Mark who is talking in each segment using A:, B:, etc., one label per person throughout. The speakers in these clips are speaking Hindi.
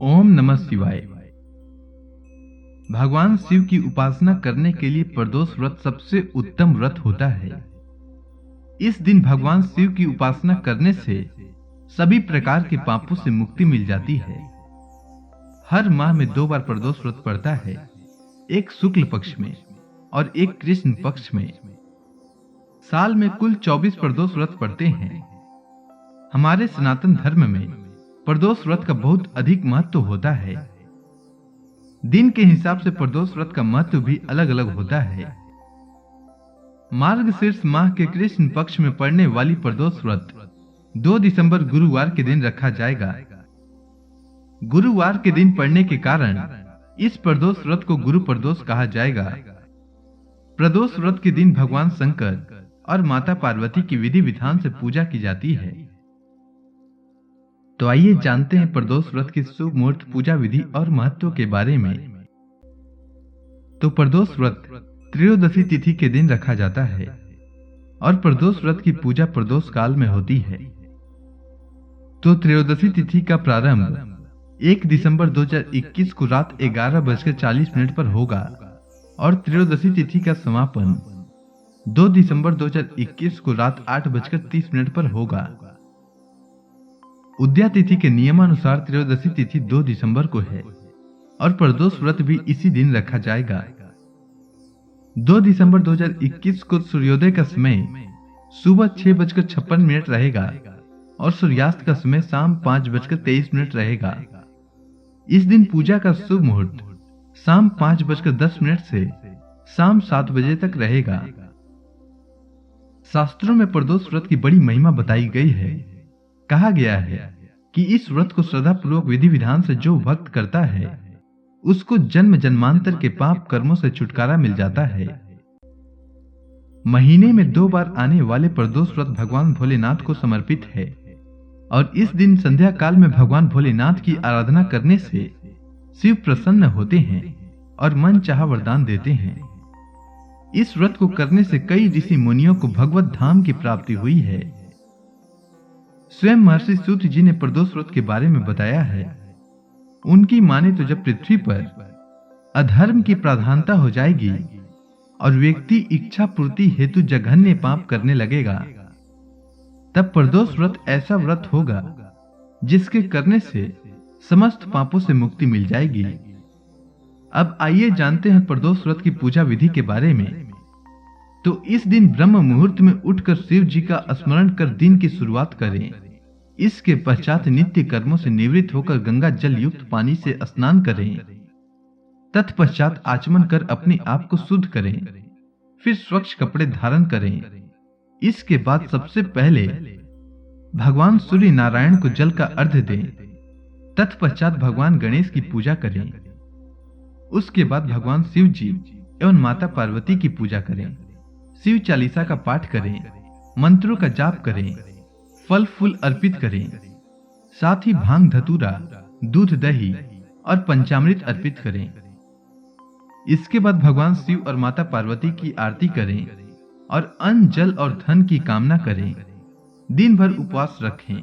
A: ओम नमः शिवाय। भगवान शिव की उपासना करने के लिए प्रदोष व्रत सबसे उत्तम व्रत होता है। इस दिन भगवान शिव की उपासना करने से सभी प्रकार के पापों से मुक्ति मिल जाती है। हर माह में 2 बार प्रदोष व्रत पड़ता है, एक शुक्ल पक्ष में और एक कृष्ण पक्ष में। साल में कुल 24 प्रदोष व्रत पड़ते हैं। हमारे सनातन धर्म में प्रदोष व्रत का बहुत अधिक महत्व होता है। दिन के हिसाब से प्रदोष व्रत का महत्व भी अलग अलग होता है। मार्गशीर्ष माह के कृष्ण पक्ष में पड़ने वाली प्रदोष व्रत 2 दिसंबर गुरुवार के दिन रखा जाएगा। गुरुवार के दिन पड़ने के कारण इस प्रदोष व्रत को गुरु प्रदोष कहा जाएगा। प्रदोष व्रत के दिन भगवान शंकर और माता पार्वती की विधि विधान से पूजा की जाती है। तो आइए जानते हैं प्रदोष व्रत की शुभ मुहूर्त, पूजा विधि और महत्व के बारे में। तो प्रदोष व्रत त्रयोदशी तिथि के दिन रखा जाता है और प्रदोष व्रत की पूजा प्रदोष काल में होती है। तो त्रयोदशी तिथि का प्रारंभ 1 दिसंबर 2021 को रात 11:40 पर होगा और त्रयोदशी तिथि का समापन 2 दिसंबर 2021 को रात 8:30 पर होगा। उद्या तिथि के नियमानुसार त्रयोदशी तिथि 2 दिसंबर को है और प्रदोष व्रत भी इसी दिन रखा जाएगा। 2 दिसंबर 2021 को सूर्योदय का समय सुबह 6:56 रहेगा और सूर्यास्त का समय शाम 5:23 रहेगा। इस दिन पूजा का शुभ मुहूर्त शाम 5:10 से शाम 7 बजे तक रहेगा। शास्त्रों में प्रदोष व्रत की बड़ी महिमा बताई गई है। कहा गया है कि इस व्रत को श्रद्धा पूर्वक विधि विधान से जो भक्त करता है उसको जन्म जन्मांतर के पाप कर्मों से छुटकारा मिल जाता है। महीने में 2 बार आने वाले प्रदोष व्रत भगवान भोलेनाथ को समर्पित है और इस दिन संध्या काल में भगवान भोलेनाथ की आराधना करने से शिव प्रसन्न होते हैं और मन चाहा वरदान देते हैं। इस व्रत को करने से कई ऋषि मुनियों को भगवत धाम की प्राप्ति हुई है। स्वयं महर्षि सूत जी ने प्रदोष व्रत के बारे में बताया है। उनकी माने तो जब पृथ्वी पर अधर्म की प्रधानता हो जाएगी और व्यक्ति इच्छा पूर्ति हेतु जघन्य पाप करने लगेगा, तब प्रदोष व्रत ऐसा व्रत होगा जिसके करने से समस्त पापों से मुक्ति मिल जाएगी। अब आइए जानते हैं प्रदोष व्रत की पूजा विधि के बारे में। तो इस दिन ब्रह्म मुहूर्त में उठकर शिव जी का स्मरण कर दिन की शुरुआत करें। इसके पश्चात नित्य कर्मों से निवृत्त होकर गंगा जल युक्त पानी से स्नान करें। तत्पश्चात आचमन कर अपने आप को शुद्ध करें, फिर स्वच्छ कपड़े धारण करें। इसके बाद सबसे पहले भगवान सूर्य नारायण को जल का अर्घ्य दें। तत्पश्चात भगवान गणेश की पूजा करें। उसके बाद भगवान शिव जी एवं माता पार्वती की पूजा करें। शिव चालीसा का पाठ करें, मंत्रों का जाप करें, फल फूल अर्पित करें। साथ ही भांग धतूरा, दूध दही और पंचामृत अर्पित करें। इसके बाद भगवान शिव और माता पार्वती की आरती करें और अन्न जल और धन की कामना करें। दिन भर उपवास रखें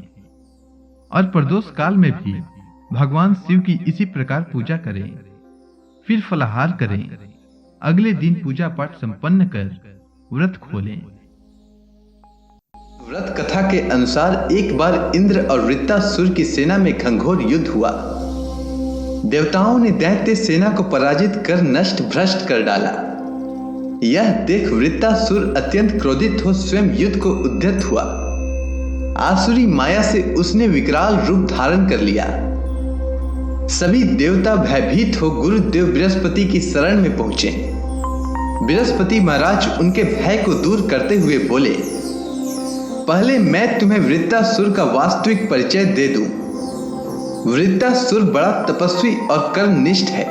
A: और प्रदोष काल में भी भगवान शिव की इसी प्रकार पूजा करें। फिर फलाहार करें। अगले दिन पूजा पाठ संपन्न कर व्रत खोलें।
B: व्रत कथा के अनुसार एक बार इंद्र और वृत्तासुर की सेना में घंघोर युद्ध हुआ। देवताओं ने दैत्य सेना को पराजित कर नष्ट भ्रष्ट कर डाला। यह देख वृत्तासुर अत्यंत क्रोधित हो स्वयं युद्ध को उद्यत हुआ। आसुरी माया से उसने विकराल रूप धारण कर लिया। सभी देवता भयभीत हो गुरुदेव बृहस्पति की शरण में पहुंचे। बृहस्पति महाराज उनके भय को दूर करते हुए बोले, पहले मैं तुम्हें वृत्तासुर का वास्तविक परिचय दे दूं। वृत्तासुर बड़ा तपस्वी और कर्मनिष्ठ है।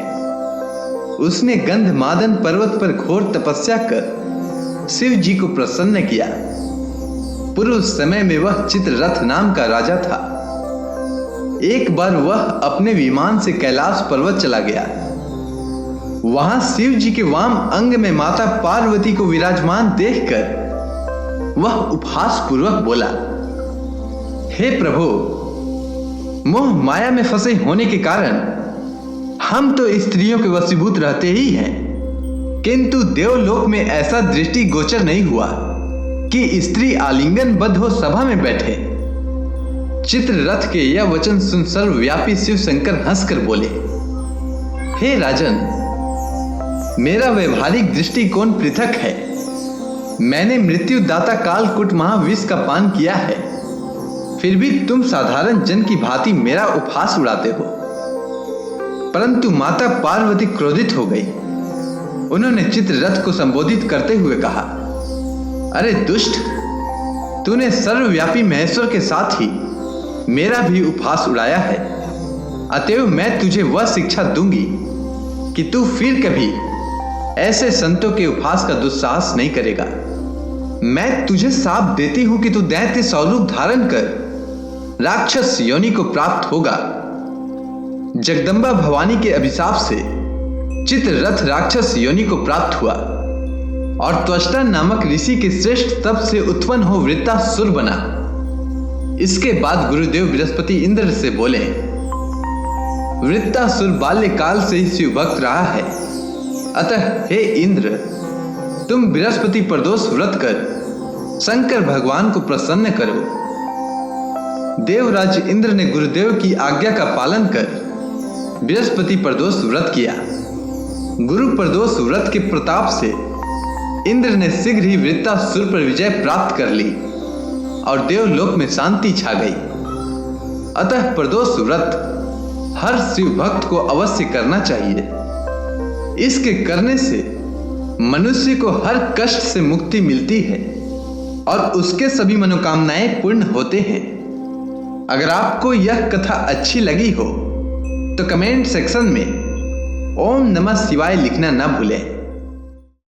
B: उसने गंधमादन पर्वत पर घोर तपस्या कर शिव जी को प्रसन्न किया। पूर्व समय में वह चित्ररथ नाम का राजा था। एक बार वह अपने विमान से कैलाश पर्वत चला गया। वहां शिव जी के वाम अंग में माता पार्वती को विराजमान देखकर वह उपहास पूर्वक बोला, हे प्रभु, मोह माया में फंसे होने के कारण हम तो स्त्रियों के वशीभूत रहते ही हैं, किंतु देवलोक में ऐसा दृष्टि गोचर नहीं हुआ कि स्त्री आलिंगनबद्ध हो सभा में बैठे। चित्ररथ के यह वचन सुन सर्वव्यापी शिव शंकर हंसकर बोले, हे राजन, मेरा व्यवहारिक दृष्टिकोण पृथक है। मैंने मृत्युदाता कालकूट महाविष का पान किया है, फिर भी तुम साधारण जन की भांति मेरा उपहास उड़ाते हो। परंतु माता पार्वती क्रोधित हो गई। उन्होंने चित्ररथ को संबोधित करते हुए कहा, अरे दुष्ट, तूने सर्वव्यापी महेश्वर के साथ ही मेरा भी उपहास उड़ाया है। अतएव मैं तुझे वह शिक्षा दूंगी कि तू फिर कभी ऐसे संतों के उपहास का दुस्साहस नहीं करेगा। मैं तुझे शाप देती हूं कि तू दैत्य स्वरूप धारण कर राक्षस योनि को प्राप्त होगा। जगदम्बा भवानी के अभिशाप से चित्ररथ राक्षस योनि को प्राप्त हुआ और त्वष्टा नामक ऋषि के श्रेष्ठ तप से उत्पन्न हो वृत्तासुर बना। इसके बाद गुरुदेव बृहस्पति इंद्र से बोले, वृत्तासुर बाल्यकाल से ही शिव भक्त रहा है, अतः हे इंद्र, तुम बृहस्पति प्रदोष व्रत कर शंकर भगवान को प्रसन्न करो। देवराज इंद्र ने गुरुदेव की आज्ञा का पालन कर बृहस्पति प्रदोष व्रत किया। गुरु प्रदोष व्रत के प्रताप से इंद्र ने शीघ्र ही वृत्तासुर पर विजय प्राप्त कर ली और देवलोक में शांति छा गई। अतः प्रदोष व्रत हर शिव भक्त को अवश्य करना चाहिए। इसके करने से मनुष्य को हर कष्ट से मुक्ति मिलती है और उसके सभी मनोकामनाएं पूर्ण होते हैं। अगर आपको यह कथा अच्छी लगी हो तो कमेंट सेक्शन में ओम नमः शिवाय लिखना ना भूलें।